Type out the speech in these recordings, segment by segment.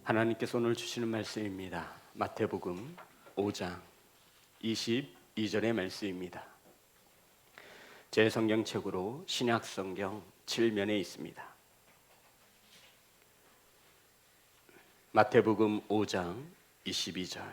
하나님께서 오늘 주시는 말씀입니다. 마태복음 5장 22절의 말씀입니다. 제 성경책으로 신약성경 7면에 있습니다. 마태복음 5장 22절.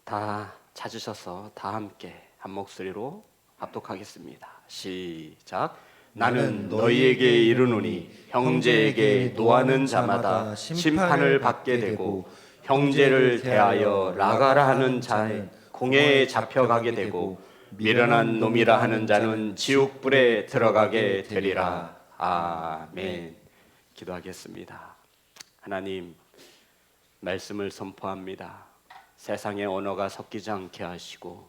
다 찾으셔서 다 함께 한 목소리로 합독하겠습니다. 시작. 나는 너희에게 이르노니 형제에게 노하는 자마다 심판을 받게 되고 형제를 대하여 나가라 하는 자는 공회에 잡혀가게 되고 미련한 놈이라 하는 자는 지옥불에 들어가게 되리라. 아멘. 기도하겠습니다. 하나님, 말씀을 선포합니다. 세상의 언어가 섞이지 않게 하시고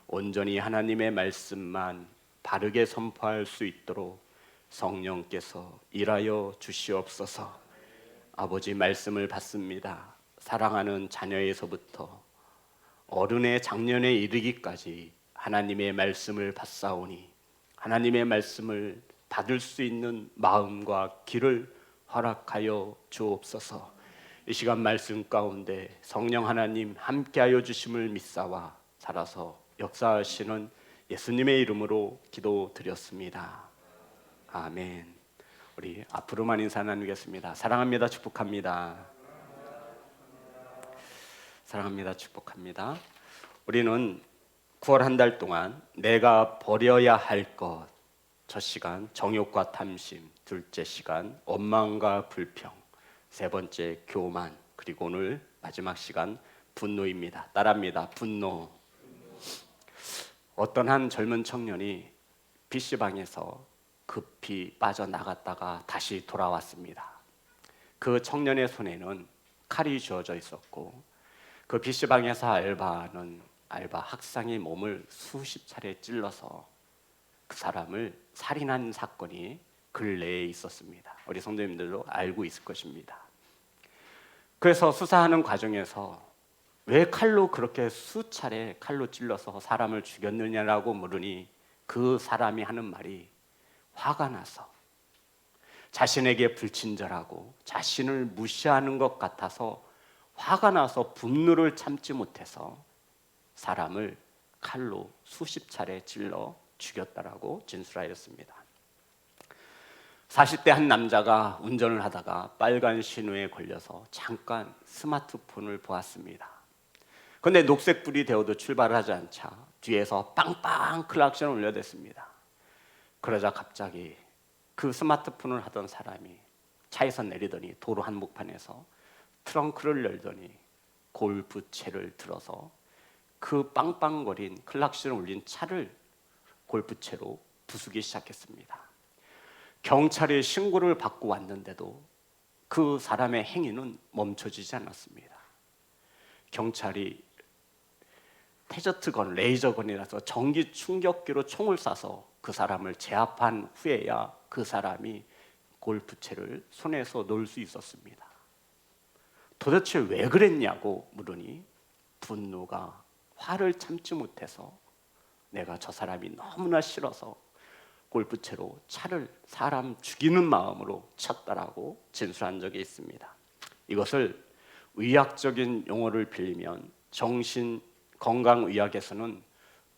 온전히 하나님의 말씀만 바르게 선포할 수 있도록 성령께서 일하여 주시옵소서. 아버지, 말씀을 받습니다. 사랑하는 자녀에서부터 어른의 장년에 이르기까지 하나님의 말씀을 받사오니 하나님의 말씀을 받을 수 있는 마음과 길을 허락하여 주옵소서. 이 시간 말씀 가운데 성령 하나님 함께하여 주심을 믿사와 살아서 역사하시는 예수님의 이름으로 기도드렸습니다. 아멘. 우리 앞으로만 인사 나누겠습니다. 사랑합니다. 축복합니다. 사랑합니다. 축복합니다. 우리는 9월 한 달 동안 내가 버려야 할 것, 첫 시간 정욕과 탐심, 둘째 시간 원망과 불평, 세 번째 교만, 그리고 오늘 마지막 시간 분노입니다. 따라합니다. 분노. 어떤 한 젊은 청년이 PC방에서 급히 빠져나갔다가 다시 돌아왔습니다. 그 청년의 손에는 칼이 쥐어져 있었고 그 PC방에서 알바하는 알바 학생의 몸을 수십 차례 찔러서 그 사람을 살인한 사건이 근래에 있었습니다. 우리 성도님들도 알고 있을 것입니다. 그래서 수사하는 과정에서 왜 칼로 그렇게 수차례 칼로 찔러서 사람을 죽였느냐라고 물으니 그 사람이 하는 말이 화가 나서 자신에게 불친절하고 자신을 무시하는 것 같아서 화가 나서 분노를 참지 못해서 사람을 칼로 수십 차례 찔러 죽였다라고 진술하였습니다. 40대 한 남자가 운전을 하다가 빨간 신호에 걸려서 잠깐 스마트폰을 보았습니다. 그런데 녹색불이 되어도 출발을 하지 않자 뒤에서 빵빵 클락션을 울려댔습니다. 그러자 갑자기 그 스마트폰을 하던 사람이 차에서 내리더니 도로 한복판에서 트렁크를 열더니 골프채를 들어서 그 빵빵거린 클락션을 울린 차를 골프채로 부수기 시작했습니다. 경찰에 신고를 받고 왔는데도 그 사람의 행위는 멈춰지지 않았습니다. 경찰이 테저트건, 레이저건이라서 전기 충격기로 총을 쏴서 그 사람을 제압한 후에야 그 사람이 골프채를 손에서 놓을 수 있었습니다. 도대체 왜 그랬냐고 물으니 분노가 화를 참지 못해서 내가 저 사람이 너무나 싫어서 골프채로 차를 사람 죽이는 마음으로 쳤다라고 진술한 적이 있습니다. 이것을 의학적인 용어를 빌리면 정신건강의학에서는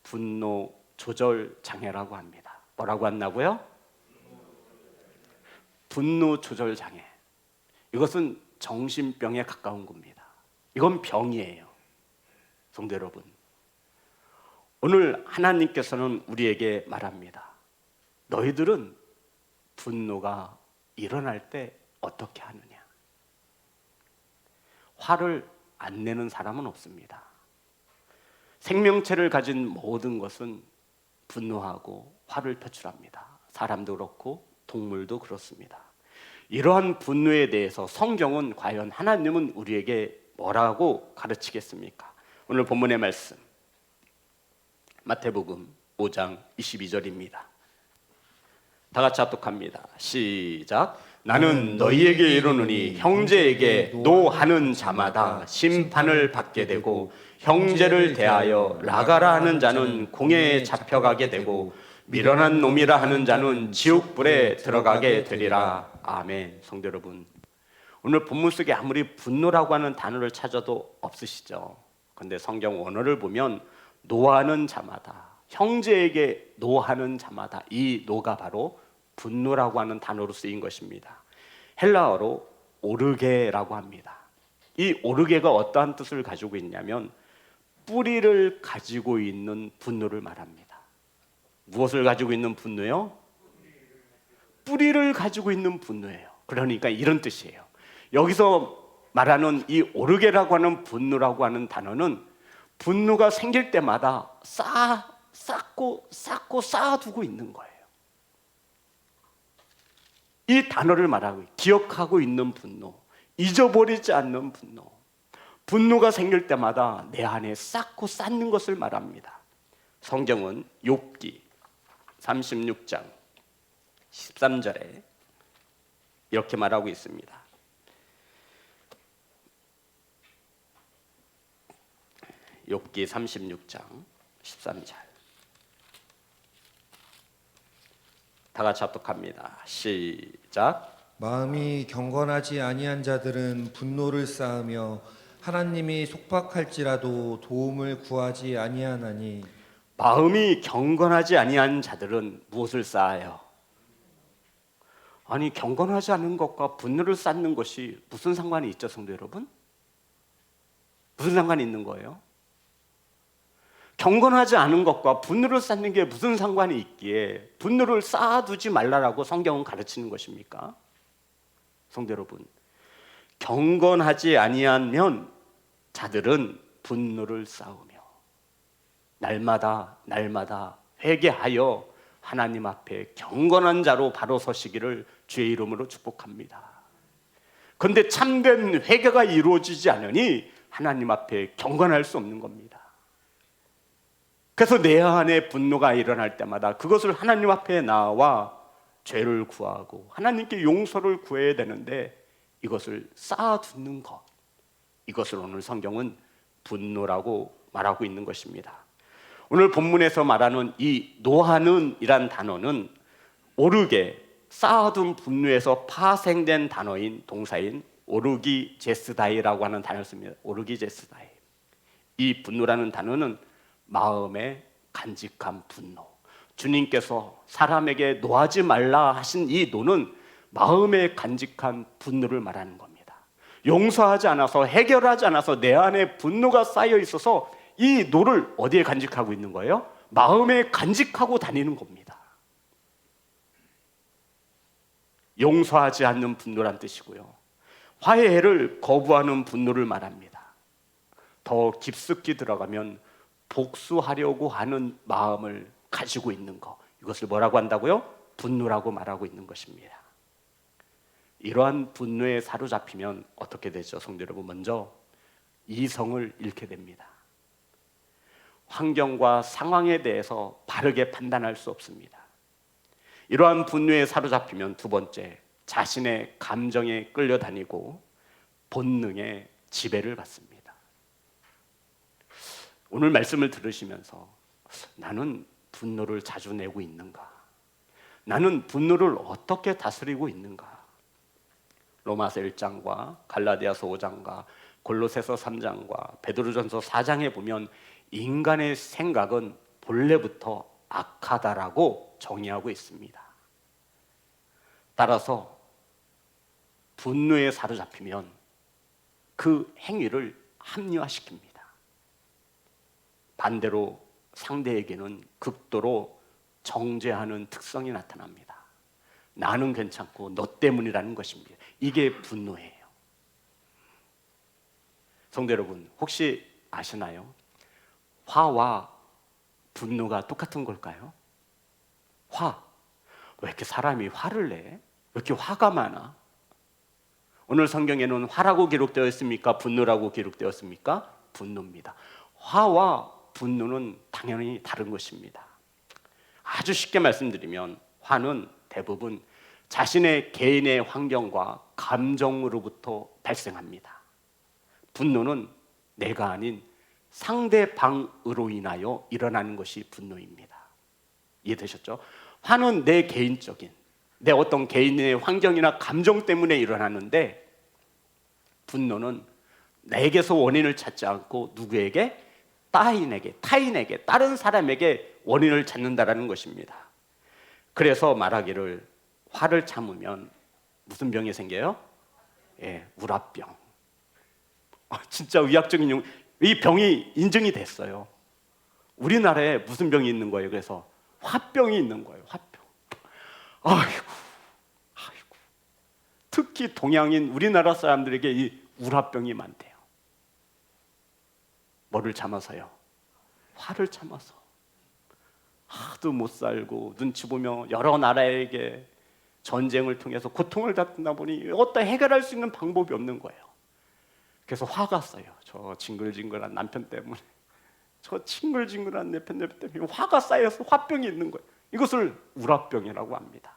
분노 조절 장애라고 합니다. 뭐라고 한다고요? 분노 조절 장애. 이것은 정신병에 가까운 겁니다. 이건 병이에요. 성도 여러분, 오늘 하나님께서는 우리에게 말합니다. 너희들은 분노가 일어날 때 어떻게 하느냐? 화를 안 내는 사람은 없습니다. 생명체를 가진 모든 것은 분노하고 화를 표출합니다. 사람도 그렇고 동물도 그렇습니다. 이러한 분노에 대해서 성경은 과연 하나님은 우리에게 뭐라고 가르치겠습니까? 오늘 본문의 말씀 마태복음 5장 22절입니다. 다 같이 합독합니다. 시작. 나는 너희에게 이르노니 형제에게 노하는 자마다 심판을 받게 되고 형제를 대하여 나가라 하는 자는 공회에 잡혀가게 되고 미련한 놈이라 하는 자는 지옥불에 들어가게 되리라. 아멘. 성도 여러분, 오늘 본문 속에 아무리 분노라고 하는 단어를 찾아도 없으시죠? 그런데 성경 원어를 보면 노하는 자마다, 형제에게 노하는 자마다, 이 노가 바로 분노라고 하는 단어로 쓰인 것입니다. 헬라어로 오르게라고 합니다. 이 오르게가 어떠한 뜻을 가지고 있냐면 뿌리를 가지고 있는 분노를 말합니다. 무엇을 가지고 있는 분노요? 뿌리를 가지고 있는 분노예요. 그러니까 이런 뜻이에요. 여기서 말하는 이 오르게라고 하는 분노라고 하는 단어는 분노가 생길 때마다 쌓고 쌓아두고 있는 거예요. 이 단어를 말하고 기억하고 있는 분노, 잊어버리지 않는 분노, 분노가 생길 때마다 내 안에 쌓고 쌓는 것을 말합니다. 성경은 욥기 36장 13절에 이렇게 말하고 있습니다. 욥기 36장 13절 다 같이 합독합니다. 시작. 마음이 경건하지 아니한 자들은 분노를 쌓으며 하나님이 속박할지라도 도움을 구하지 아니하나니. 마음이 경건하지 아니한 자들은 무엇을 쌓아요? 아니, 경건하지 않은 것과 분노를 쌓는 것이 무슨 상관이 있죠, 성도 여러분? 무슨 상관이 있는 거예요? 경건하지 않은 것과 분노를 쌓는 게 무슨 상관이 있기에 분노를 쌓아두지 말라라고 성경은 가르치는 것입니까? 성도 여러분, 경건하지 아니하면 자들은 분노를 쌓으며 날마다 회개하여 하나님 앞에 경건한 자로 바로 서시기를 주의 이름으로 축복합니다. 그런데 참된 회개가 이루어지지 않으니 하나님 앞에 경건할 수 없는 겁니다. 그래서 내 안에 분노가 일어날 때마다 그것을 하나님 앞에 나와 죄를 구하고 하나님께 용서를 구해야 되는데 이것을 쌓아두는 것, 이것을 오늘 성경은 분노라고 말하고 있는 것입니다. 오늘 본문에서 말하는 이 노하는 이란 단어는 오르게, 쌓아둔 분노에서 파생된 단어인 동사인 오르기제스다이라고 하는 단어를 씁니다. 오르기제스다이. 이 분노라는 단어는 마음의 간직한 분노, 주님께서 사람에게 노하지 말라 하신 이 노는 마음의 간직한 분노를 말하는 겁니다. 용서하지 않아서, 해결하지 않아서 내 안에 분노가 쌓여 있어서 이 노를 어디에 간직하고 있는 거예요? 마음에 간직하고 다니는 겁니다. 용서하지 않는 분노란 뜻이고요, 화해를 거부하는 분노를 말합니다. 더 깊숙이 들어가면 복수하려고 하는 마음을 가지고 있는 것, 이것을 뭐라고 한다고요? 분노라고 말하고 있는 것입니다. 이러한 분노에 사로잡히면 어떻게 되죠, 성도 여러분? 먼저 이성을 잃게 됩니다. 환경과 상황에 대해서 바르게 판단할 수 없습니다. 이러한 분노에 사로잡히면 두 번째, 자신의 감정에 끌려다니고 본능에 지배를 받습니다. 오늘 말씀을 들으시면서 나는 분노를 자주 내고 있는가? 나는 분노를 어떻게 다스리고 있는가? 로마서 1장과 갈라디아서 5장과 골로새서 3장과 베드로전서 4장에 보면 인간의 생각은 본래부터 악하다라고 정의하고 있습니다. 따라서 분노에 사로잡히면 그 행위를 합리화시킵니다. 반대로 상대에게는 극도로 정죄하는 특성이 나타납니다. 나는 괜찮고 너 때문이라는 것입니다. 이게 분노예요. 성도 여러분, 혹시 아시나요? 화와 분노가 똑같은 걸까요? 화. 왜 이렇게 사람이 화를 내? 왜 이렇게 화가 많아? 오늘 성경에는 화라고 기록되어 있습니까? 분노라고 기록되었습니까? 분노입니다. 화와 분노는 당연히 다른 것입니다. 아주 쉽게 말씀드리면 화는 대부분 자신의 개인의 환경과 감정으로부터 발생합니다. 분노는 내가 아닌 상대방으로 인하여 일어나는 것이 분노입니다. 이해되셨죠? 화는 내 개인적인, 내 어떤 개인의 환경이나 감정 때문에 일어나는데, 분노는 내게서 원인을 찾지 않고 누구에게? 타인에게, 다른 사람에게 원인을 찾는다라는 것입니다. 그래서 말하기를 화를 참으면 무슨 병이 생겨요? 우라병. 진짜 의학적인 용어, 이 병이 인증이 됐어요. 우리나라에 무슨 병이 있는 거예요? 그래서 화병이 있는 거예요. 화병. 아이고. 특히 동양인 우리나라 사람들에게 이 우라병이 많대요. 뭐를 참아서요? 화를 참아서. 하도 못 살고 눈치 보며 여러 나라에게 전쟁을 통해서 고통을 받다 보니 어떤 해결할 수 있는 방법이 없는 거예요. 그래서 화가 써요. 저 징글징글한 남편 때문에, 저 징글징글한 남편 때문에 화가 쌓여서 화병이 있는 거예요. 이것을 우라병이라고 합니다.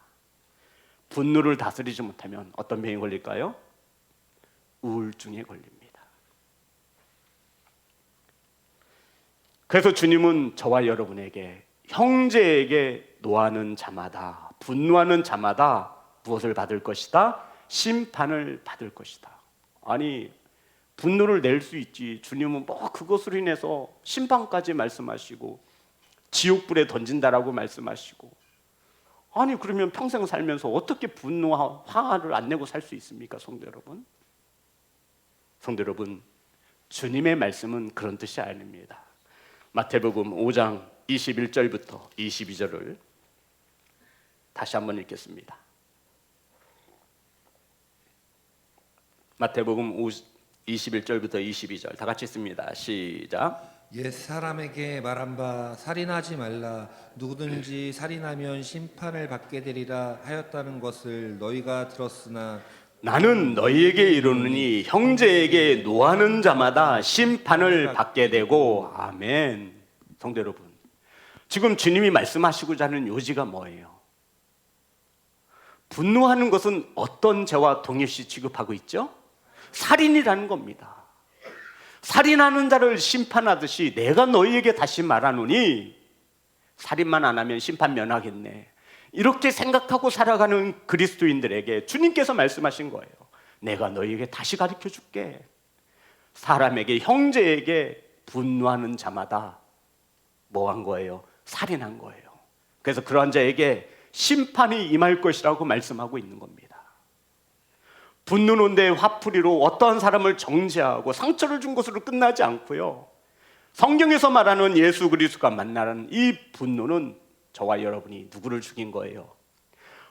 분노를 다스리지 못하면 어떤 병이 걸릴까요? 우울증에 걸립니다. 그래서 주님은 저와 여러분에게 형제에게 노하는 자마다, 분노하는 자마다 무엇을 받을 것이다? 심판을 받을 것이다. 아니, 분노를 낼 수 있지. 주님은 뭐 그것으로 인해서 심판까지 말씀하시고 지옥불에 던진다라고 말씀하시고, 아니 그러면 평생 살면서 어떻게 분노와 화를 안 내고 살 수 있습니까? 성도 여러분, 성도 여러분, 주님의 말씀은 그런 뜻이 아닙니다. 마태복음 5장 21절부터 22절을 다시 한번 읽겠습니다. 마태복음 21절부터 22절 다 같이 읽습니다. 시작. 옛 사람에게 말한 바 살인하지 말라, 누구든지 살인하면 심판을 받게 되리라 하였다는 것을 너희가 들었으나 나는 너희에게 이르노니 형제에게 노하는 자마다 심판을 받게 되고. 아멘. 성도 여러분, 지금 주님이 말씀하시고자 하는 요지가 뭐예요? 분노하는 것은 어떤 죄와 동일시 취급하고 있죠? 살인이라는 겁니다. 살인하는 자를 심판하듯이 내가 너희에게 다시 말하노니 살인만 안 하면 심판 면하겠네, 이렇게 생각하고 살아가는 그리스도인들에게 주님께서 말씀하신 거예요. 내가 너희에게 다시 가르쳐 줄게. 사람에게, 형제에게 분노하는 자마다 뭐 한 거예요? 살인한 거예요. 그래서 그러한 자에게 심판이 임할 것이라고 말씀하고 있는 겁니다. 분노는 내 화풀이로 어떠한 사람을 정죄하고 상처를 준 것으로 끝나지 않고요, 성경에서 말하는 예수 그리스도가 만나는 이 분노는 저와 여러분이 누구를 죽인 거예요?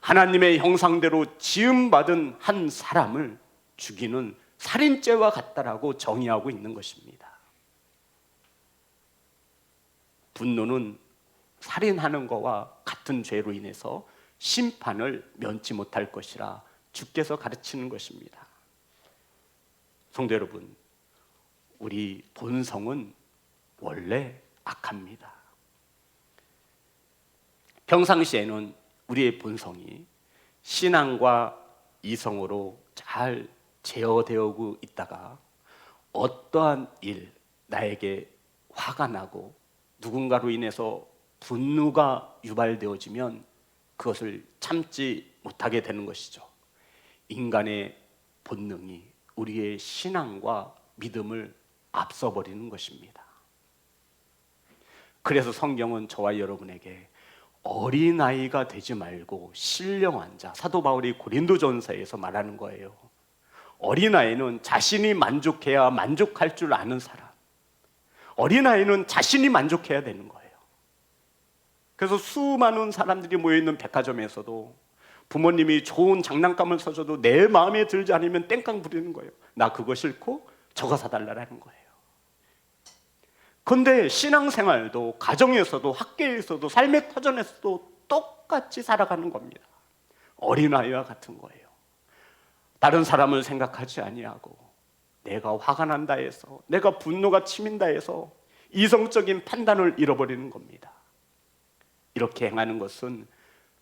하나님의 형상대로 지음받은 한 사람을 죽이는 살인죄와 같다라고 정의하고 있는 것입니다. 분노는 살인하는 것과 같은 죄로 인해서 심판을 면치 못할 것이라 주께서 가르치는 것입니다. 성도 여러분, 우리 본성은 원래 악합니다. 평상시에는 우리의 본성이 신앙과 이성으로 잘 제어되어 있다가 어떠한 일, 나에게 화가 나고 누군가로 인해서 분노가 유발되어지면 그것을 참지 못하게 되는 것이죠. 인간의 본능이 우리의 신앙과 믿음을 앞서버리는 것입니다. 그래서 성경은 저와 여러분에게 어린아이가 되지 말고 신령한 자, 사도 바울이 고린도전서에서 말하는 거예요. 어린아이는 자신이 만족해야 만족할 줄 아는 사람, 어린아이는 자신이 만족해야 되는 거예요. 그래서 수많은 사람들이 모여있는 백화점에서도 부모님이 좋은 장난감을 사줘도 내 마음에 들지 않으면 땡깡 부리는 거예요. 나 그거 싫고 저거 사달라는 거예요. 그런데 신앙생활도, 가정에서도, 학교에서도, 삶의 터전에서도 똑같이 살아가는 겁니다. 어린아이와 같은 거예요. 다른 사람을 생각하지 아니하고 내가 화가 난다 해서, 내가 분노가 치민다 해서 이성적인 판단을 잃어버리는 겁니다. 이렇게 행하는 것은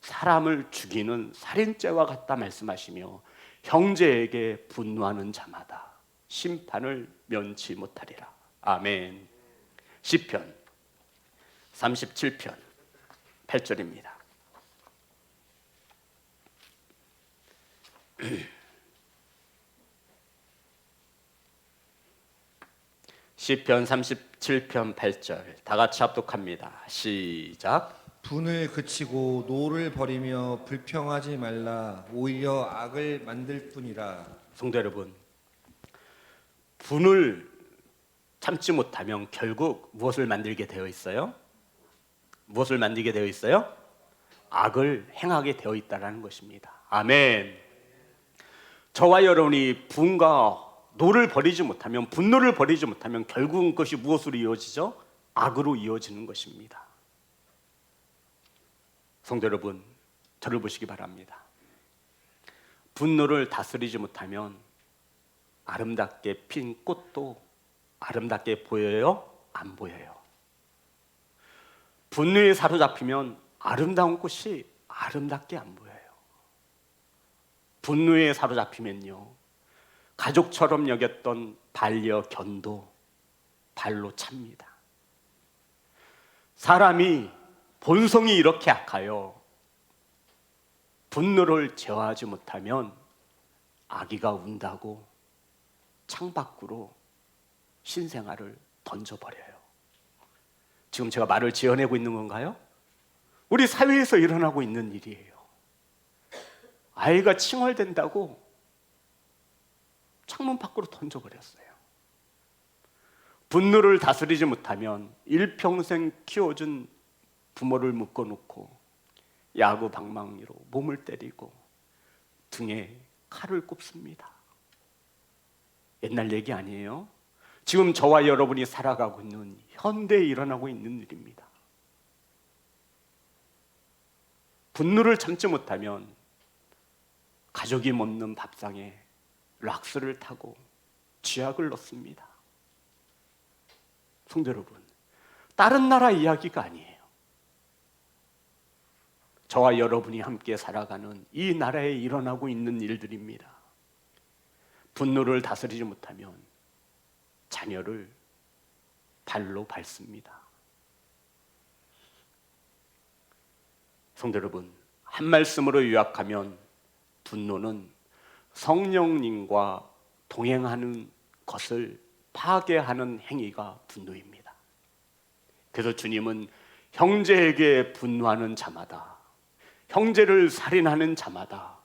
사람을 죽이는 살인죄와 같다 말씀하시며, 형제에게 분노하는 자마다 심판을 면치 못하리라. 아멘. 시편 37편 8절입니다. 시편 37편 8절 다 같이 합독합니다. 시작. 분을 그치고 노를 버리며 불평하지 말라. 오히려 악을 만들 뿐이라. 성도 여러분, 분을 참지 못하면 결국 무엇을 만들게 되어 있어요? 무엇을 만들게 되어 있어요? 악을 행하게 되어 있다는 것입니다. 아멘. 저와 여러분이 분과 노를 버리지 못하면, 분노를 버리지 못하면 결국은 그것이 무엇으로 이어지죠? 악으로 이어지는 것입니다. 성도 여러분, 저를 보시기 바랍니다. 분노를 다스리지 못하면 아름답게 핀 꽃도 아름답게 보여요? 안 보여요? 분노에 사로잡히면 아름다운 꽃이 아름답게 안 보여요. 분노에 사로잡히면요, 가족처럼 여겼던 반려견도 발로 찹니다. 사람이 본성이 이렇게 악하여 분노를 제어하지 못하면 아기가 운다고 창밖으로 신생아를 던져버려요. 지금 제가 말을 지어내고 있는 건가요? 우리 사회에서 일어나고 있는 일이에요. 아이가 칭얼댄다고 창문 밖으로 던져버렸어요. 분노를 다스리지 못하면 일평생 키워준 부모를 묶어놓고 야구 방망이로 몸을 때리고 등에 칼을 꼽습니다. 옛날 얘기 아니에요. 지금 저와 여러분이 살아가고 있는 현대에 일어나고 있는 일입니다. 분노를 참지 못하면 가족이 먹는 밥상에 락스를 타고 쥐약을 넣습니다. 성도 여러분, 다른 나라 이야기가 아니에요. 저와 여러분이 함께 살아가는 이 나라에 일어나고 있는 일들입니다. 분노를 다스리지 못하면 자녀를 발로 밟습니다. 성도 여러분, 한 말씀으로 요약하면 분노는 성령님과 동행하는 것을 파괴하는 행위가 분노입니다. 그래서 주님은 형제에게 분노하는 자마다, 형제를 살인하는 자마다,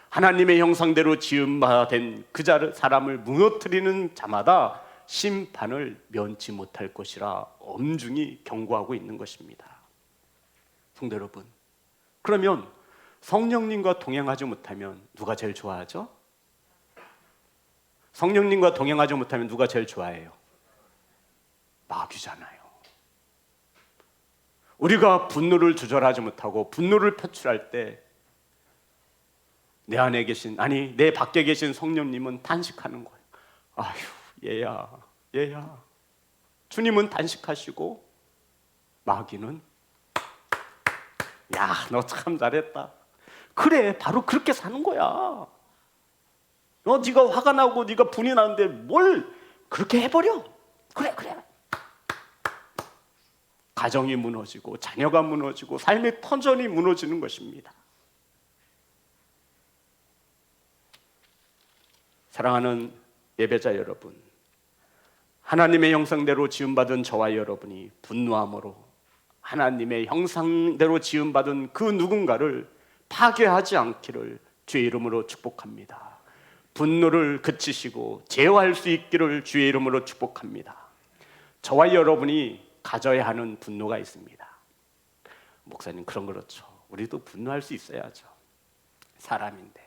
하나님의 형상대로 지음바 된 그 사람을 무너뜨리는 자마다 심판을 면치 못할 것이라 엄중히 경고하고 있는 것입니다. 성도 여러분, 그러면 성령님과 동행하지 못하면 누가 제일 좋아하죠? 성령님과 동행하지 못하면 누가 제일 좋아해요? 마귀잖아요. 우리가 분노를 조절하지 못하고 분노를 표출할 때 내 안에 계신, 아니 내 밖에 계신 성령님은 단식하는 거예요. 아휴, 얘야. 주님은 단식하시고 마귀는 야, 너 참 잘했다. 그래, 바로 그렇게 사는 거야. 네가 화가 나고 네가 분이 나는데 뭘 그렇게 해버려? 그래. 가정이 무너지고 자녀가 무너지고 삶의 터전이 무너지는 것입니다. 사랑하는 예배자 여러분, 하나님의 형상대로 지음받은 저와 여러분이 분노함으로 하나님의 형상대로 지음받은 그 누군가를 파괴하지 않기를 주의 이름으로 축복합니다. 분노를 그치시고 제어할 수 있기를 주의 이름으로 축복합니다. 저와 여러분이 가져야 하는 분노가 있습니다. 목사님, 그런 그렇죠. 우리도 분노할 수 있어야죠. 사람인데.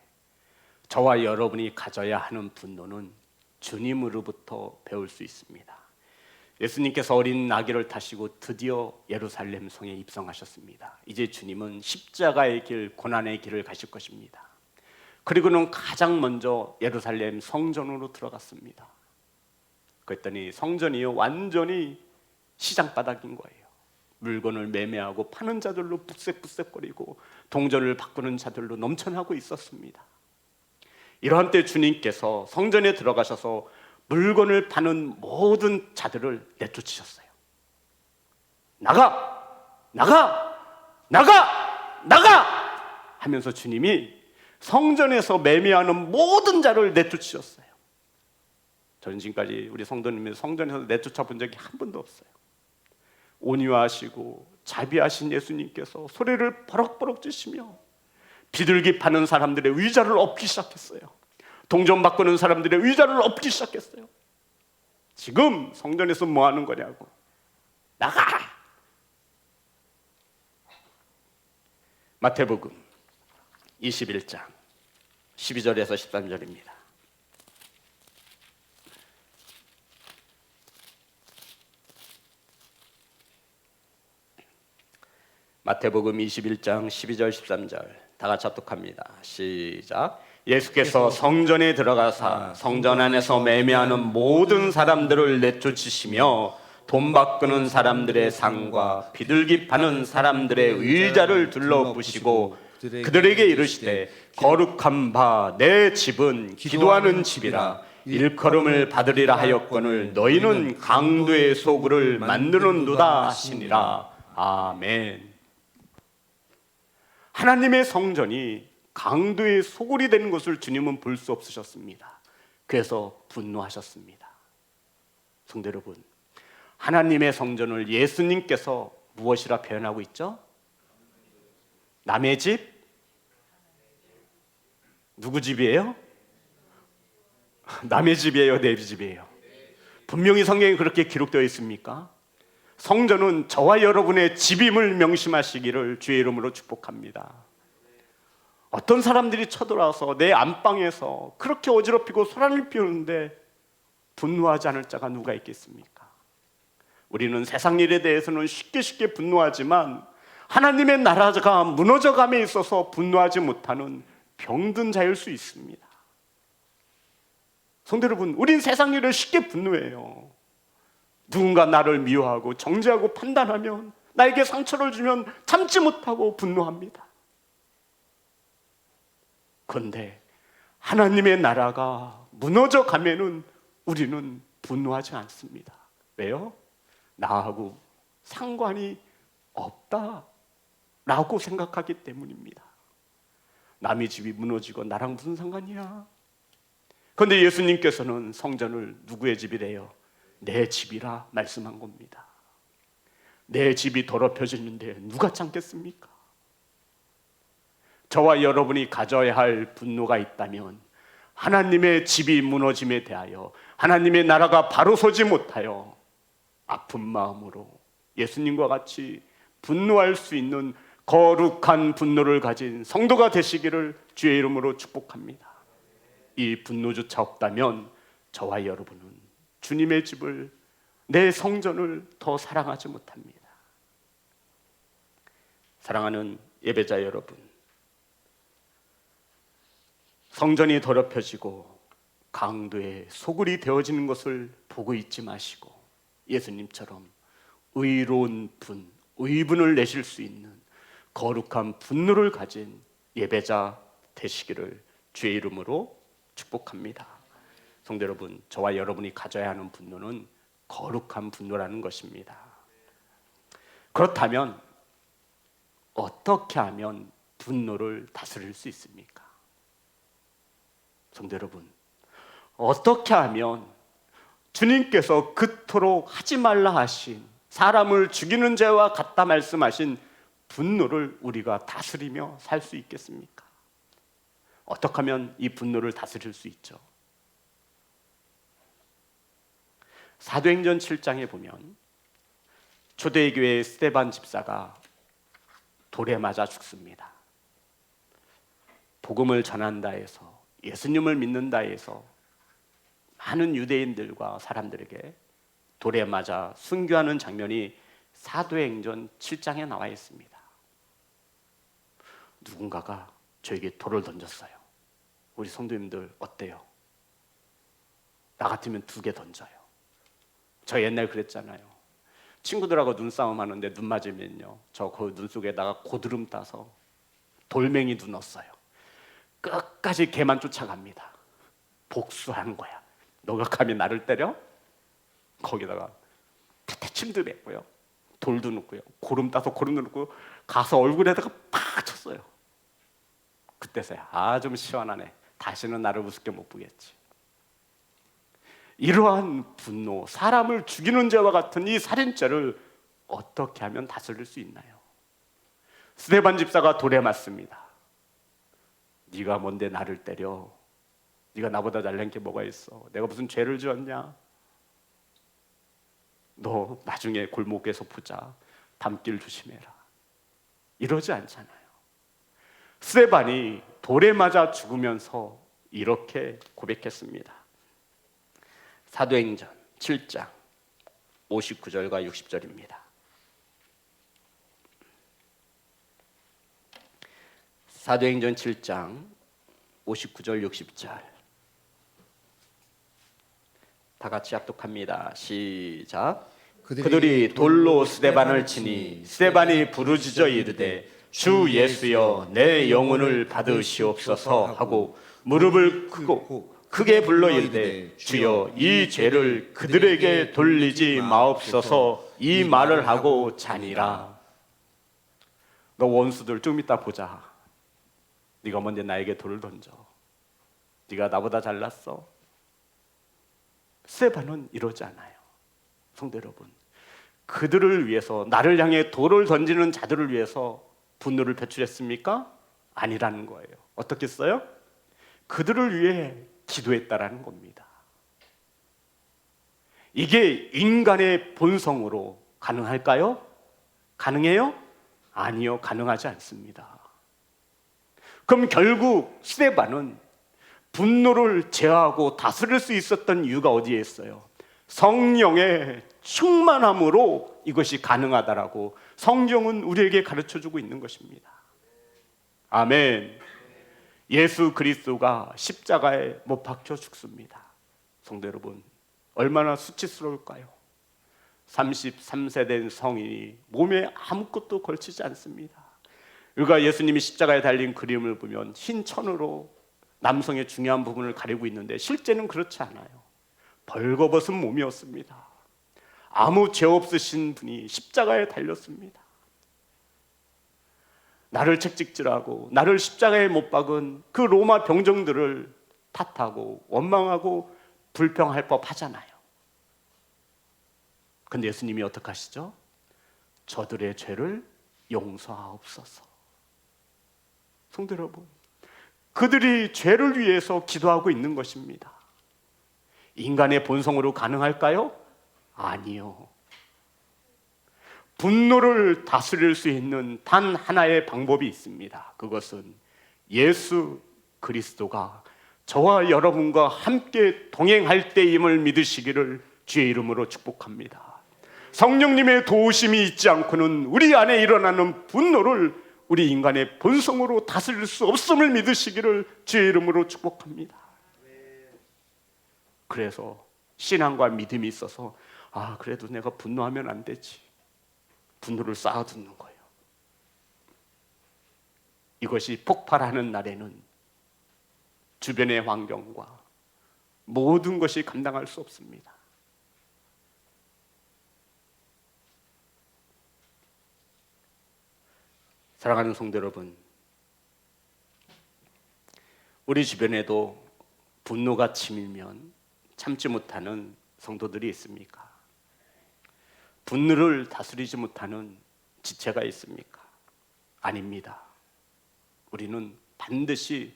저와 여러분이 가져야 하는 분노는 주님으로부터 배울 수 있습니다. 예수님께서 어린 아기를 타시고 드디어 예루살렘 성에 입성하셨습니다. 이제 주님은 십자가의 길, 고난의 길을 가실 것입니다. 그리고는 가장 먼저 예루살렘 성전으로 들어갔습니다. 그랬더니 성전이 완전히 시장바닥인 거예요. 물건을 매매하고 파는 자들로 붓색붓색거리고 동전을 바꾸는 자들로 넘쳐나고 있었습니다. 이러한 때 주님께서 성전에 들어가셔서 물건을 파는 모든 자들을 내쫓으셨어요. 나가! 나가! 나가! 하면서 주님이 성전에서 매매하는 모든 자를 내쫓으셨어요. 저는 지금까지 우리 성도님이 성전에서 내쫓아 본 적이 한 번도 없어요. 온유하시고 자비하신 예수님께서 소리를 버럭버럭 지시며 비둘기 파는 사람들의 의자를 엎기 시작했어요. 동전 바꾸는 사람들의 의자를 엎기 시작했어요. 지금 성전에서 뭐 하는 거냐고. 나가! 마태복음 21장 12절에서 13절입니다. 마태복음 21장 12절 13절 다 같이 합독합니다. 시작. 예수께서 성전에 들어가사 성전 안에서 매매하는 모든 사람들을 내쫓으시며 돈 바꾸는 사람들의 상과 비둘기 파는 사람들의 의자를 둘러부시고 그들에게 이르시되 거룩한 바 내 집은 기도하는 집이라 일컬음을 받으리라 하였거늘 너희는 강도의 소굴을 만드는도다 하시니라. 아멘. 하나님의 성전이 강도의 소굴이 되는 것을 주님은 볼 수 없으셨습니다. 그래서 분노하셨습니다. 성도 여러분, 하나님의 성전을 예수님께서 무엇이라 표현하고 있죠? 남의 집? 누구 집이에요? 남의 집이에요? 내 집이에요? 분명히 성경에 그렇게 기록되어 있습니까? 성전은 저와 여러분의 집임을 명심하시기를 주의 이름으로 축복합니다. 어떤 사람들이 쳐들어와서 내 안방에서 그렇게 어지럽히고 소란을 피우는데 분노하지 않을 자가 누가 있겠습니까? 우리는 세상 일에 대해서는 쉽게 분노하지만 하나님의 나라가 무너져감에 있어서 분노하지 못하는 병든 자일 수 있습니다. 성도 여러분, 우린 세상 일을 쉽게 분노해요. 누군가 나를 미워하고 정죄하고 판단하면, 나에게 상처를 주면 참지 못하고 분노합니다. 그런데 하나님의 나라가 무너져 가면은 우리는 분노하지 않습니다. 왜요? 나하고 상관이 없다라고 생각하기 때문입니다. 남의 집이 무너지고 나랑 무슨 상관이야? 그런데 예수님께서는 성전을 누구의 집이래요? 내 집이라 말씀한 겁니다. 내 집이 더럽혀지는데 누가 참겠습니까? 저와 여러분이 가져야 할 분노가 있다면 하나님의 집이 무너짐에 대하여, 하나님의 나라가 바로 서지 못하여 아픈 마음으로 예수님과 같이 분노할 수 있는 거룩한 분노를 가진 성도가 되시기를 주의 이름으로 축복합니다. 이 분노조차 없다면 저와 여러분은 주님의 집을, 내 성전을 더 사랑하지 못합니다. 사랑하는 예배자 여러분, 성전이 더럽혀지고 강도의 소굴이 되어지는 것을 보고 있지 마시고 예수님처럼 의로운 의분을 내실 수 있는 거룩한 분노를 가진 예배자 되시기를 주의 이름으로 축복합니다. 성도 여러분, 저와 여러분이 가져야 하는 분노는 거룩한 분노라는 것입니다. 그렇다면 어떻게 하면 분노를 다스릴 수 있습니까? 성도 여러분, 어떻게 하면 주님께서 그토록 하지 말라 하신, 사람을 죽이는 죄와 같다 말씀하신 분노를 우리가 다스리며 살 수 있겠습니까? 어떻게 하면 이 분노를 다스릴 수 있죠? 사도행전 7장에 보면 초대교회의 스데반 집사가 돌에 맞아 죽습니다. 복음을 전한다 해서, 예수님을 믿는다 해서 많은 유대인들과 사람들에게 돌에 맞아 순교하는 장면이 사도행전 7장에 나와 있습니다. 누군가가 저에게 돌을 던졌어요. 우리 성도님들 어때요? 나 같으면 2개 던져요. 저 옛날 그랬잖아요. 친구들하고 눈싸움 하는데 눈 맞으면요, 저 그 눈 속에다가 고드름 따서 돌멩이 눈 넣었어요. 끝까지 걔만 쫓아갑니다. 복수하는 거야. 너가 감히 나를 때려? 거기다가 태침도 맺고요, 돌도 넣고요, 고름 따서 고름도 넣고 가서 얼굴에다가 팍 쳤어요. 그때서야 좀 시원하네, 다시는 나를 우습게 못 보겠지. 이러한 분노, 사람을 죽이는 죄와 같은 이 살인죄를 어떻게 하면 다스릴 수 있나요? 스데반 집사가 돌에 맞습니다. 네가 뭔데 나를 때려? 네가 나보다 잘난 게 뭐가 있어? 내가 무슨 죄를 지었냐? 너 나중에 골목에서 보자, 담길 조심해라. 이러지 않잖아요. 스데반이 돌에 맞아 죽으면서 이렇게 고백했습니다. 사도행전 7장 59절과 60절입니다. 사도행전 7장 59절 60절 다 같이 합독합니다. 시작. 그들이 돌로 스데반을 치니 스데반이 부르짖어 이르되 주 예수여 내 영혼을 받으시옵소서 하고 무릎을 꿇고 크게 불러 이르되 주여 이 죄를 그들에게 돌리지 마옵소서 이 말을 하고 자니라. 너 원수들 좀 이따 보자. 네가 먼저 나에게 돌을 던져. 네가 나보다 잘났어. 스데반은 이러지 않아요. 성도 여러분, 그들을 위해서, 나를 향해 돌을 던지는 자들을 위해서 분노를 표출했습니까? 아니라는 거예요. 어떻게 했어요? 그들을 위해 기도했다라는 겁니다. 이게 인간의 본성으로 가능할까요? 가능해요? 아니요, 가능하지 않습니다. 그럼 결국 스데반은 분노를 제어하고 다스릴 수 있었던 이유가 어디에 있어요? 성령의 충만함으로 이것이 가능하다라고 성경은 우리에게 가르쳐주고 있는 것입니다. 아멘. 예수 그리스도가 십자가에 못 박혀 죽습니다. 성도 여러분, 얼마나 수치스러울까요? 33세 된 성인이 몸에 아무것도 걸치지 않습니다. 우리가 예수님이 십자가에 달린 그림을 보면 흰 천으로 남성의 중요한 부분을 가리고 있는데 실제는 그렇지 않아요. 벌거벗은 몸이었습니다. 아무 죄 없으신 분이 십자가에 달렸습니다. 나를 채찍질하고 나를 십자가에 못 박은 그 로마 병정들을 탓하고 원망하고 불평할 법하잖아요. 근데 예수님이 어떻게 하시죠? 저들의 죄를 용서하옵소서. 성도 여러분, 그들이 죄를 위해서 기도하고 있는 것입니다. 인간의 본성으로 가능할까요? 아니요. 분노를 다스릴 수 있는 단 하나의 방법이 있습니다. 그것은 예수 그리스도가 저와 여러분과 함께 동행할 때임을 믿으시기를 주의 이름으로 축복합니다. 성령님의 도우심이 있지 않고는 우리 안에 일어나는 분노를 우리 인간의 본성으로 다스릴 수 없음을 믿으시기를 주의 이름으로 축복합니다. 그래서 신앙과 믿음이 있어서 그래도 내가 분노하면 안 되지, 분노를 쌓아두는 거예요. 이것이 폭발하는 날에는 주변의 환경과 모든 것이 감당할 수 없습니다. 사랑하는 성도 여러분, 우리 주변에도 분노가 치밀면 참지 못하는 성도들이 있습니까? 분노를 다스리지 못하는 지체가 있습니까? 아닙니다. 우리는 반드시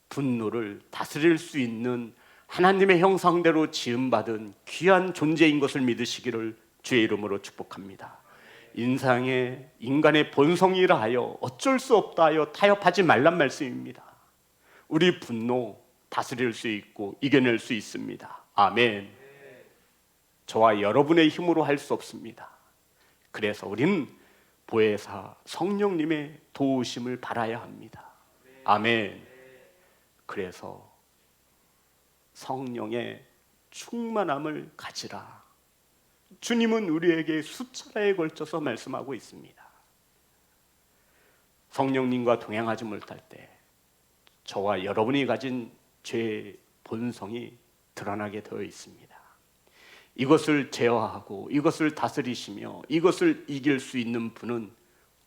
분노를 다스릴 수 있는 하나님의 형상대로 지음받은 귀한 존재인 것을 믿으시기를 주의 이름으로 축복합니다. 인간의 본성이라 하여 어쩔 수 없다 하여 타협하지 말란 말씀입니다. 우리 분노 다스릴 수 있고 이겨낼 수 있습니다. 아멘. 저와 여러분의 힘으로 할 수 없습니다. 그래서 우리는 보혜사 성령님의 도우심을 바라야 합니다. 아멘. 그래서 성령의 충만함을 가지라. 주님은 우리에게 수차례에 걸쳐서 말씀하고 있습니다. 성령님과 동행하지 못할 때 저와 여러분이 가진 죄의 본성이 드러나게 되어 있습니다. 이것을 제어하고 이것을 다스리시며 이것을 이길 수 있는 분은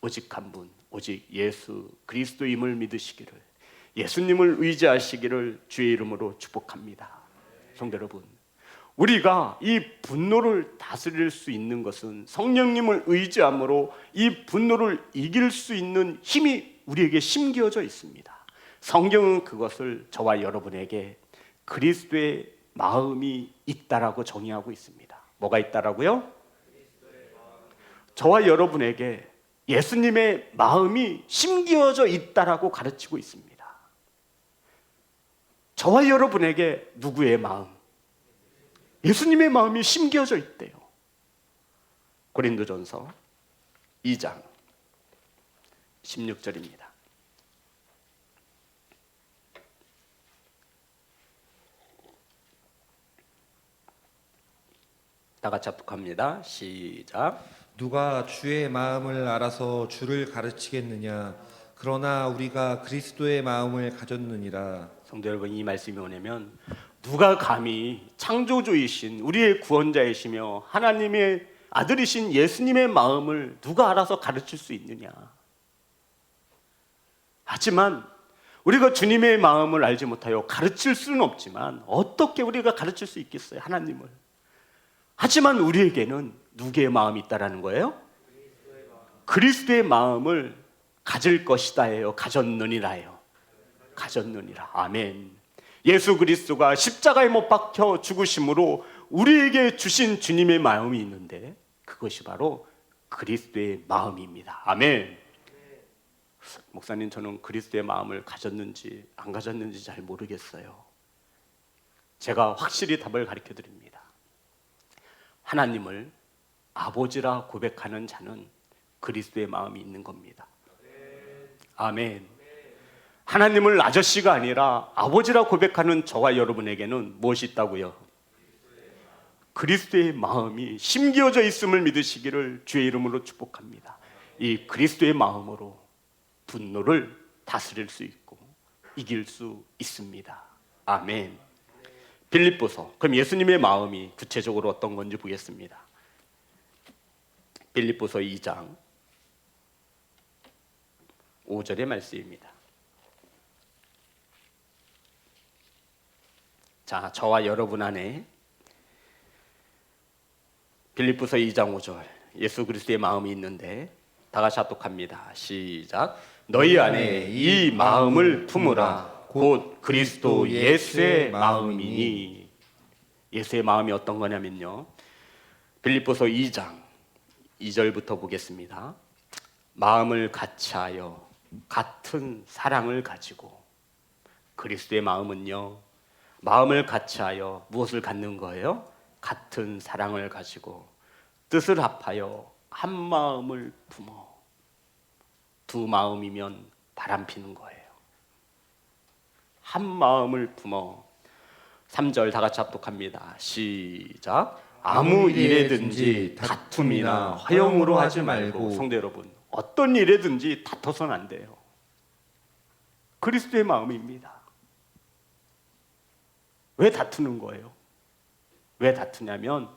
오직 한 분, 오직 예수 그리스도임을 믿으시기를, 예수님을 의지하시기를 주의 이름으로 축복합니다. 성도 여러분, 우리가 이 분노를 다스릴 수 있는 것은 성령님을 의지함으로 이 분노를 이길 수 있는 힘이 우리에게 심겨져 있습니다. 성경은 그것을 저와 여러분에게 그리스도의 마음이 있다라고 정의하고 있습니다. 뭐가 있다라고요? 저와 여러분에게 예수님의 마음이 심겨져 있다라고 가르치고 있습니다. 저와 여러분에게 누구의 마음? 예수님의 마음이 심겨져 있대요. 고린도전서 2장 16절입니다. 다 같이 합독합니다. 시작. 누가 주의 마음을 알아서 주를 가르치겠느냐? 그러나 우리가 그리스도의 마음을 가졌느니라. 성도 여러분, 이 말씀이 뭐냐면 누가 감히 창조주이신 우리의 구원자이시며 하나님의 아들이신 예수님의 마음을 누가 알아서 가르칠 수 있느냐? 하지만 우리가 주님의 마음을 알지 못하여 가르칠 수는 없지만 어떻게 우리가 가르칠 수 있겠어요? 하나님을. 하지만 우리에게는 누구의 마음이 있다라는 거예요? 그리스도의 마음을 가질 것이다예요. 가졌느니라예요. 가졌느니라. 아멘. 예수 그리스도가 십자가에 못 박혀 죽으심으로 우리에게 주신 주님의 마음이 있는데 그것이 바로 그리스도의 마음입니다. 아멘. 목사님, 저는 그리스도의 마음을 가졌는지 안 가졌는지 잘 모르겠어요. 제가 확실히 답을 가르쳐 드립니다. 하나님을 아버지라 고백하는 자는 그리스도의 마음이 있는 겁니다. 아멘. 하나님을 아저씨가 아니라 아버지라 고백하는 저와 여러분에게는 무엇이 있다고요? 그리스도의 마음이 심겨져 있음을 믿으시기를 주의 이름으로 축복합니다. 이 그리스도의 마음으로 분노를 다스릴 수 있고 이길 수 있습니다. 아멘. 빌립보서, 그럼 예수님의 마음이 구체적으로 어떤 건지 보겠습니다. 빌립보서 2장 5절의 말씀입니다. 자, 저와 여러분 안에 빌립보서 2장 5절 예수 그리스도의 마음이 있는데 다 같이 합독합니다. 시작. 너희 안에 이 마음을 품으라. 곧 그리스도 예수의 마음이니. 예수의 마음이 어떤 거냐면요, 빌립보서 2장 2절부터 보겠습니다. 마음을 같이하여 같은 사랑을 가지고. 그리스도의 마음은요, 마음을 같이하여 무엇을 갖는 거예요? 같은 사랑을 가지고 뜻을 합하여 한 마음을 품어. 두 마음이면 바람 피는 거예요. 한 마음을 품어. 3절 다 같이 합독합니다. 시작. 아무 일에든지 다툼이나 허영으로 하지 말고. 성도 여러분, 어떤 일에든지 다퉈서는 안 돼요. 그리스도의 마음입니다. 왜 다투는 거예요? 왜 다투냐면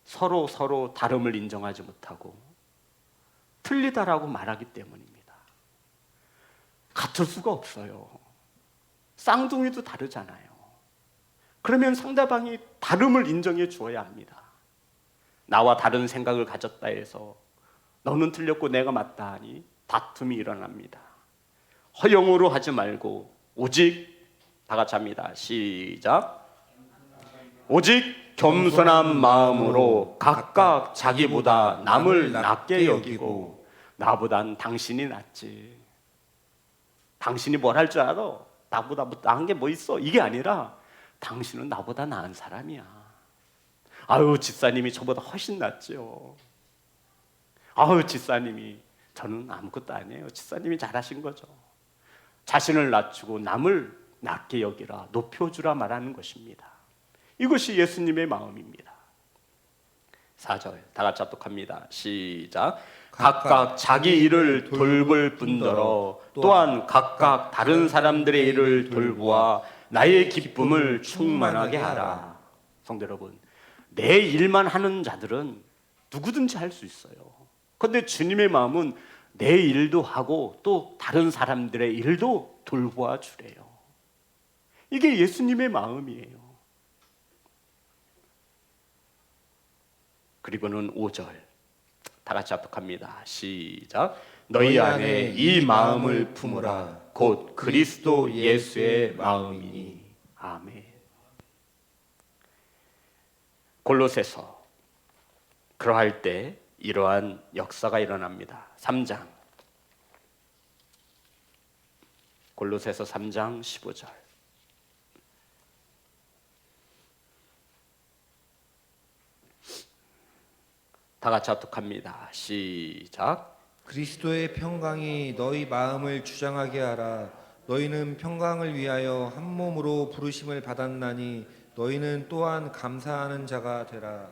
서로 다름을 인정하지 못하고 틀리다라고 말하기 때문입니다. 같을 수가 없어요. 쌍둥이도 다르잖아요. 그러면 상대방이 다름을 인정해 주어야 합니다. 나와 다른 생각을 가졌다 해서 너는 틀렸고 내가 맞다 하니 다툼이 일어납니다. 허영으로 하지 말고 오직, 다 같이 합니다. 시작. 오직 겸손한 마음으로 각각 자기보다 남을 낮게 여기고. 나보단 당신이 낫지. 당신이 뭘 할 줄 알아? 나보다 나은 게 뭐 있어? 이게 아니라 당신은 나보다 나은 사람이야. 아유, 집사님이 저보다 훨씬 낫죠. 아유, 집사님이, 저는 아무것도 아니에요. 집사님이 잘하신 거죠. 자신을 낮추고 남을 낮게 여기라, 높여주라 말하는 것입니다. 이것이 예수님의 마음입니다. 4절 다 같이 합독합니다. 시작. 각각 자기 일을 돌볼 뿐더러 또한 각각 다른 사람들의 일을 돌보아 나의 기쁨을 충만하게 하라. 성도 여러분, 내 일만 하는 자들은 누구든지 할 수 있어요. 그런데 주님의 마음은 내 일도 하고 또 다른 사람들의 일도 돌보아 주래요. 이게 예수님의 마음이에요. 그리고는 5절 다 같이 합독합니다. 시작. 너희 안에 이 마음을 품으라. 곧 그리스도 예수의 마음이니. 아멘. 골로새서 그러할 때 이러한 역사가 일어납니다. 3장 골로새서 3장 15절 다 같이 합독합니다. 시작. 그리스도의 평강이 너희 마음을 주장하게 하라. 너희는 평강을 위하여 한 몸으로 부르심을 받았나니 너희는 또한 감사하는 자가 되라.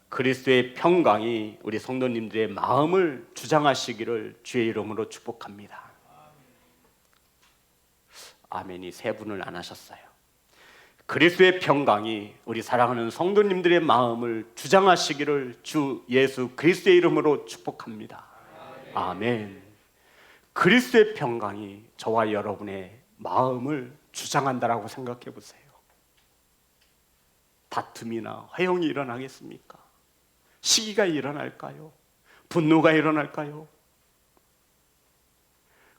그리스도의 평강이 우리 성도님들의 마음을 주장하시기를 주의 이름으로 축복합니다. 아멘이 세 분을 안 하셨어요. 그리스도의 평강이 우리 사랑하는 성도님들의 마음을 주장하시기를 주 예수 그리스도의 이름으로 축복합니다. 아멘. 그리스도의 평강이 저와 여러분의 마음을 주장한다라고 생각해 보세요. 다툼이나 화형이 일어나겠습니까? 시기가 일어날까요? 분노가 일어날까요?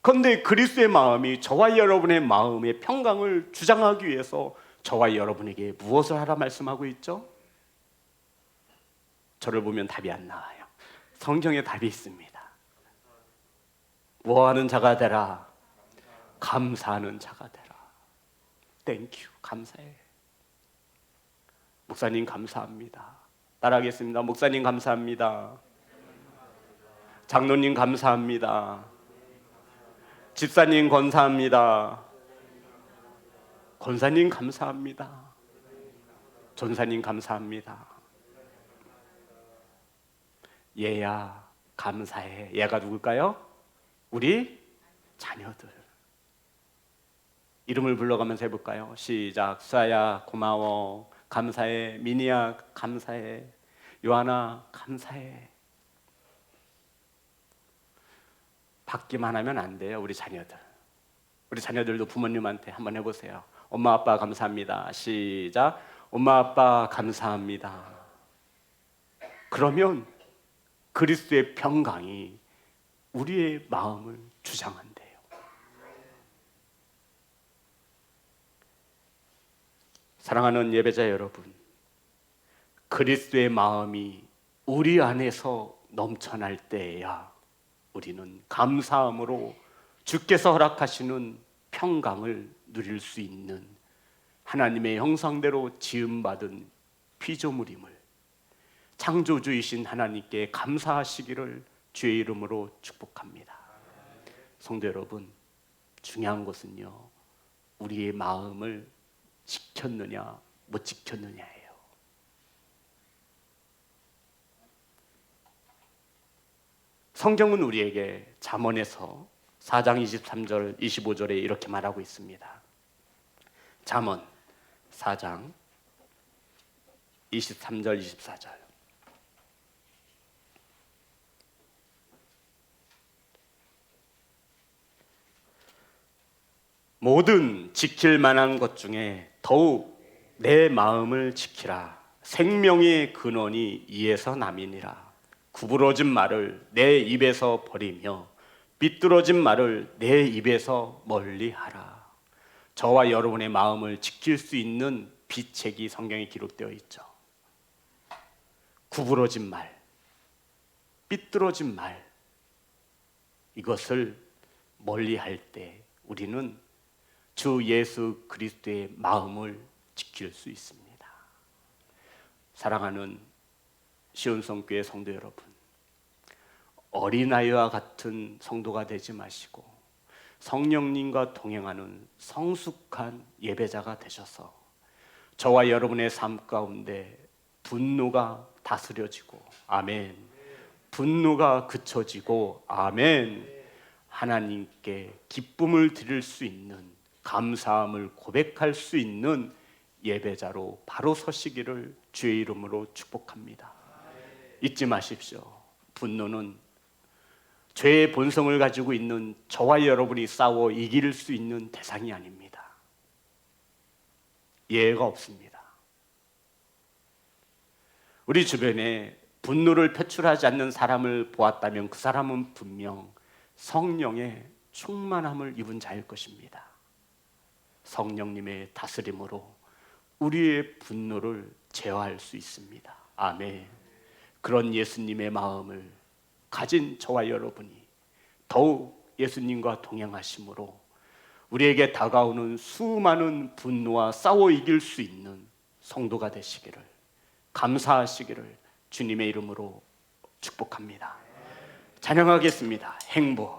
그런데 그리스도의 마음이 저와 여러분의 마음의 평강을 주장하기 위해서 저와 여러분에게 무엇을 하라 말씀하고 있죠? 저를 보면 답이 안 나와요. 성경에 답이 있습니다. 뭐하는 자가 되라? 감사하는 자가 되라. 땡큐, 감사해. 목사님 감사합니다. 따라하겠습니다. 목사님 감사합니다. 장로님 감사합니다. 집사님 감사합니다. 권사님 감사합니다. 전사님 감사합니다. 얘야 감사해. 얘가 누굴까요? 우리 자녀들. 이름을 불러가면서 해볼까요? 시작. 수아야 고마워. 감사해. 미니야 감사해. 요하나 감사해. 받기만 하면 안 돼요. 우리 자녀들. 우리 자녀들도 부모님한테 한번 해보세요. 엄마 아빠 감사합니다. 시작. 엄마 아빠 감사합니다. 그러면 그리스도의 평강이 우리의 마음을 주장한대요. 사랑하는 예배자 여러분, 그리스도의 마음이 우리 안에서 넘쳐날 때에야 우리는 감사함으로 주께서 허락하시는 평강을 누릴 수 있는 하나님의 형상대로 지음받은 피조물임을 창조주이신 하나님께 감사하시기를 주의 이름으로 축복합니다. 성도 여러분, 중요한 것은요, 우리의 마음을 지켰느냐 못 지켰느냐예요. 성경은 우리에게 잠언에서 4장 23절 25절에 이렇게 말하고 있습니다. 잠언 4장 23절 24절 모든 지킬 만한 것 중에 더욱 내 마음을 지키라. 생명의 근원이 이에서 남이니라. 구부러진 말을 내 입에서 버리며 삐뚤어진 말을 내 입에서 멀리하라. 저와 여러분의 마음을 지킬 수 있는 비책이 성경에 기록되어 있죠. 구부러진 말, 삐뚤어진 말, 이것을 멀리할 때 우리는 주 예수 그리스도의 마음을 지킬 수 있습니다. 사랑하는 시온성교회 성도 여러분, 어린아이와 같은 성도가 되지 마시고 성령님과 동행하는 성숙한 예배자가 되셔서 저와 여러분의 삶 가운데 분노가 다스려지고 아멘, 분노가 그쳐지고 아멘, 하나님께 기쁨을 드릴 수 있는, 감사함을 고백할 수 있는 예배자로 바로 서시기를 주의 이름으로 축복합니다. 잊지 마십시오. 분노는 죄의 본성을 가지고 있는 저와 여러분이 싸워 이길 수 있는 대상이 아닙니다. 예외가 없습니다. 우리 주변에 분노를 표출하지 않는 사람을 보았다면 그 사람은 분명 성령의 충만함을 입은 자일 것입니다. 성령님의 다스림으로 우리의 분노를 제어할 수 있습니다. 아멘. 그런 예수님의 마음을 가진 저와 여러분이 더욱 예수님과 동행하심으로 우리에게 다가오는 수많은 분노와 싸워 이길 수 있는 성도가 되시기를, 감사하시기를 주님의 이름으로 축복합니다. 찬양하겠습니다. 행복.